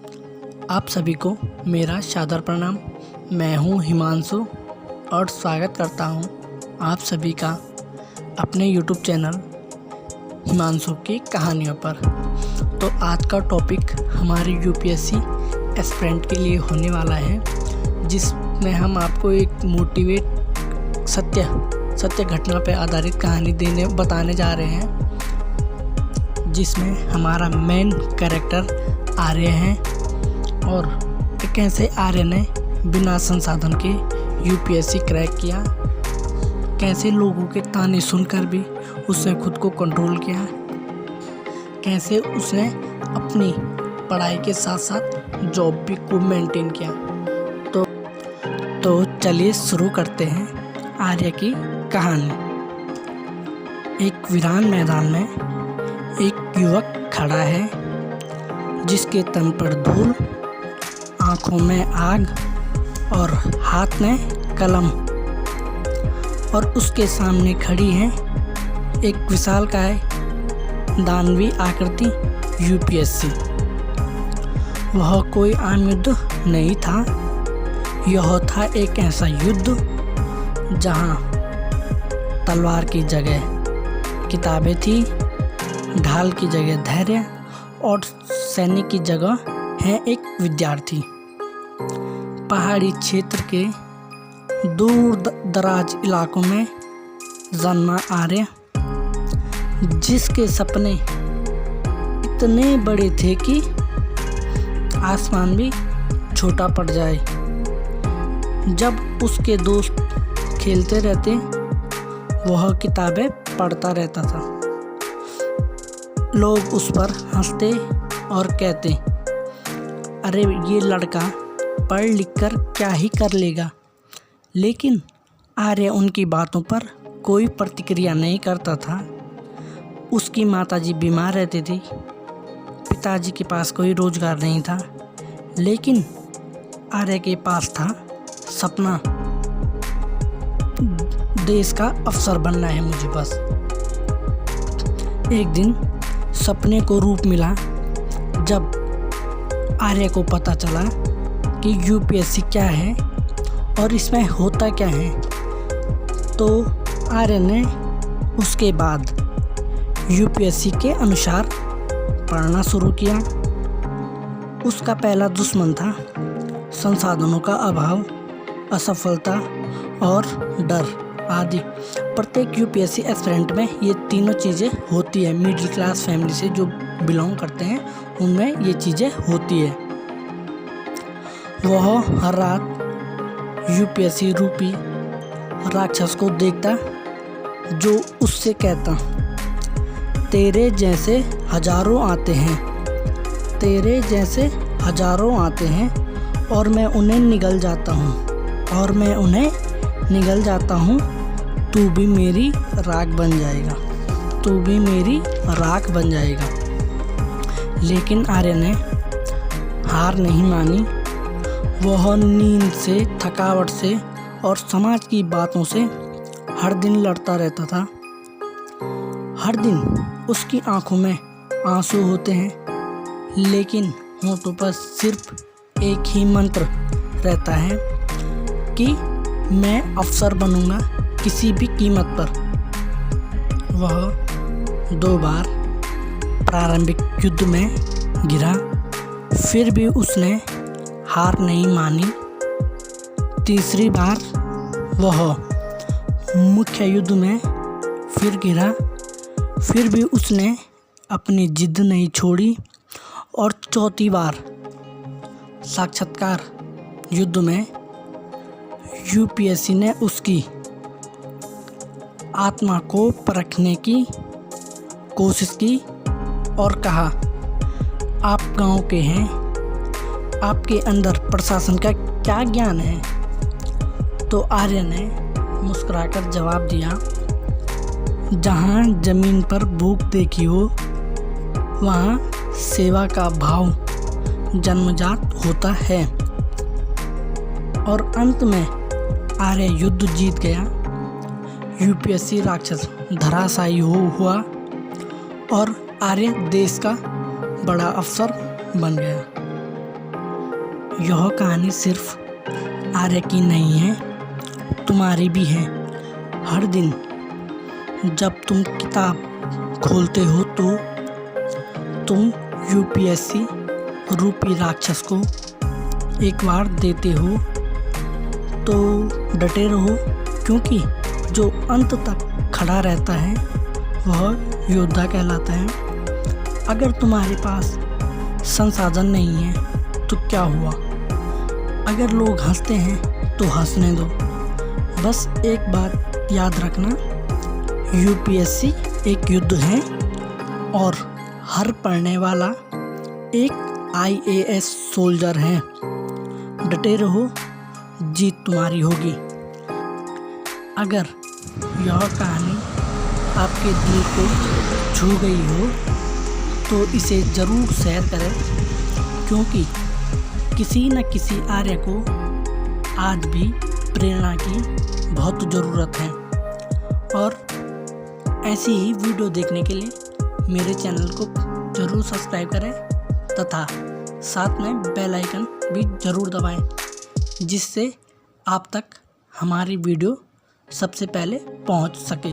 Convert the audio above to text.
आप सभी को मेरा सादर प्रणाम। मैं हूं हिमांशु और स्वागत करता हूं आप सभी का अपने YouTube चैनल हिमांशु की कहानियों पर। तो आज का टॉपिक हमारी यूपीएससी एस्पिरेंट के लिए होने वाला है, जिसमें हम आपको एक मोटिवेट सत्य घटना पर आधारित कहानी बताने जा रहे हैं, जिसमें हमारा मेन कैरेक्टर आर्य है और कैसे आर्य ने बिना संसाधन के यूपीएससी क्रैक किया, कैसे लोगों के ताने सुनकर भी उसने खुद को कंट्रोल किया, कैसे उसने अपनी पढ़ाई के साथ साथ जॉब भी को मेंटेन किया। तो चलिए शुरू करते हैं आर्य की कहानी। एक वीरान मैदान में एक युवक खड़ा है, जिसके तन पर धूल, आँखों में आग और हाथ में कलम, और उसके सामने खड़ी है एक विशालकाय दानवी आकृति यूपीएससी। वह कोई आम युद्ध नहीं था, यह था एक ऐसा युद्ध जहां तलवार की जगह किताबें थी, ढाल की जगह धैर्य और सैनिक की जगह है एक विद्यार्थी। पहाड़ी क्षेत्र के दूर दराज इलाकों में जन्मा आर्य, जिसके सपने इतने बड़े थे कि आसमान भी छोटा पड़ जाए। जब उसके दोस्त खेलते रहते, वह किताबें पढ़ता रहता था। लोग उस पर हंसते और कहते, अरे ये लड़का पढ़ लिख कर क्या ही कर लेगा। लेकिन आर्य उनकी बातों पर कोई प्रतिक्रिया नहीं करता था। उसकी माताजी बीमार रहती थी, पिताजी के पास कोई रोजगार नहीं था, लेकिन आर्य के पास था सपना, देश का अफसर बनना है मुझे बस। एक दिन सपने को रूप मिला जब आर्य को पता चला कि यूपीएससी क्या है और इसमें होता क्या है। तो आर्य ने उसके बाद यूपीएससी के अनुसार पढ़ना शुरू किया। उसका पहला दुश्मन था संसाधनों का अभाव, असफलता और डर आदि। प्रत्येक यूपीएससी एस्पिरेंट में ये तीनों चीज़ें होती है। मिडिल क्लास फैमिली से जो बिलोंग करते हैं उनमें ये चीज़ें होती है। वह हर रात यूपीएससी रूपी राक्षस को देखता, जो उससे कहता, तेरे जैसे हजारों आते हैं, तेरे जैसे हजारों आते हैं और मैं उन्हें निगल जाता हूँ, और मैं उन्हें निगल जाता हूँ, तू भी मेरी राख बन जाएगा, तू भी मेरी राख बन जाएगा। लेकिन आर्य ने हार नहीं मानी। वह नींद से, थकावट से और समाज की बातों से हर दिन लड़ता रहता था। हर दिन उसकी आंखों में आंसू होते हैं, लेकिन होठों पर सिर्फ एक ही मंत्र रहता है कि मैं अफसर बनूंगा किसी भी कीमत पर। वह 2 बार प्रारंभिक युद्ध में गिरा, फिर भी उसने हार नहीं मानी। तीसरी बार वह मुख्य युद्ध में फिर गिरा, फिर भी उसने अपनी जिद नहीं छोड़ी। और चौथी बार साक्षात्कार युद्ध में यूपीएससी ने उसकी आत्मा को परखने की कोशिश की और कहा, आप गांव के हैं, आपके अंदर प्रशासन का क्या ज्ञान है। तो आर्य ने मुस्कुराकर जवाब दिया, जहां जमीन पर भूख देखी हो, वहां सेवा का भाव जन्मजात होता है। और अंत में आर्य युद्ध जीत गया। यूपीएससी राक्षस धराशायी हुआ और आर्य देश का बड़ा अफसर बन गया। यह कहानी सिर्फ आर्य की नहीं है, तुम्हारी भी है। हर दिन जब तुम किताब खोलते हो तो तुम यूपीएससी रूपी राक्षस को एक बार देते हो, तो डटे रहो, क्योंकि जो अंत तक खड़ा रहता है वह योद्धा कहलाता है। अगर तुम्हारे पास संसाधन नहीं है तो क्या हुआ, अगर लोग हंसते हैं तो हंसने दो। बस एक बात याद रखना, यूपीएससी एक युद्ध है और हर पढ़ने वाला एक आईएएस सोल्जर है। डटे रहो, जीत तुम्हारी होगी। अगर यह कहानी आपके दिल को छू गई हो तो इसे ज़रूर शेयर करें, क्योंकि किसी न किसी आर्य को आज भी प्रेरणा की बहुत ज़रूरत है। और ऐसी ही वीडियो देखने के लिए मेरे चैनल को ज़रूर सब्सक्राइब करें तथा साथ में बेल आइकन भी ज़रूर दबाएं, जिससे आप तक हमारी वीडियो सबसे पहले पहुंच सके।